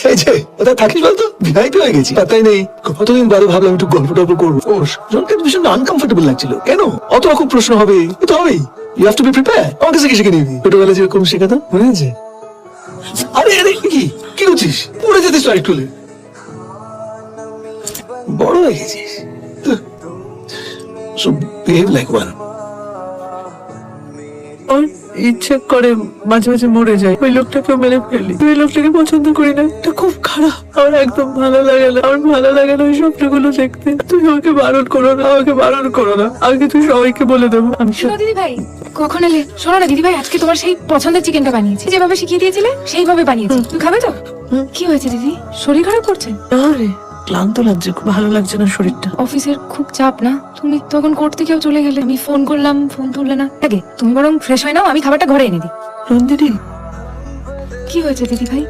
এই যে ওটা থাকিস বলতো ভিআইপি হয়ে গেছি তাই নেই। কতদিন বাদে ভাবলাম একটু গল্প টল্প করবো। জনকে ভীষণ আনকমফোর্টেবল লাগছিল। কেন অত রকম প্রশ্ন হবে? তো হবেই, you have to be prepare. আমার কাছে কি শিখে নিবি? ছোটবেলায় যেরকম শেখাতাম মনে আছে? আরে আরে কি কি করছিস? পড়ে যেতিস তো একটু। বড় হয়ে গেছিস। So behave like one. ওর ইচ্ছে করে মাঝে মাঝে মরে যায়, ওই লোকটাকে মেরে ফেলি। ওই লোকটাকে পছন্দ করি না, এটা খুব খারাপ। আমার একদম ভালো লাগে না, আমার ভালো লাগে না ওই স্বপ্নগুলো দেখতে। তুমি আমাকে বারণ করো না, আমাকে বারণ করো না। আগে তুই সবাইকে বলে দেবো। আমি শোনো দিদি ভাই, কখন এলে? শোনো না দিদি ভাই, আজকে তোমার সেই পছন্দের চিকেনটা বানিয়েছি, যেভাবে শিখিয়ে দিয়েছিলে সেইভাবে বানিয়েছি। তুমি খাবে তো? কি হয়েছে দিদি, শরীর খারাপ করছে? আরে ক্লান্ত লাগছে, খুব ভালো লাগছে না শরীরটা। অফিসের খুব চাপ না? তুমি তখন কোর্ট থেকেও চলে গেলে, আমি ফোন করলাম, ফোন তুললে না। আগে তুমি বরং ফ্রেশ হয়ে নাও, আমি খাবারটা ঘরে এনে দিই। নন্দিনী, কি হয়েছে দিদি ভাই?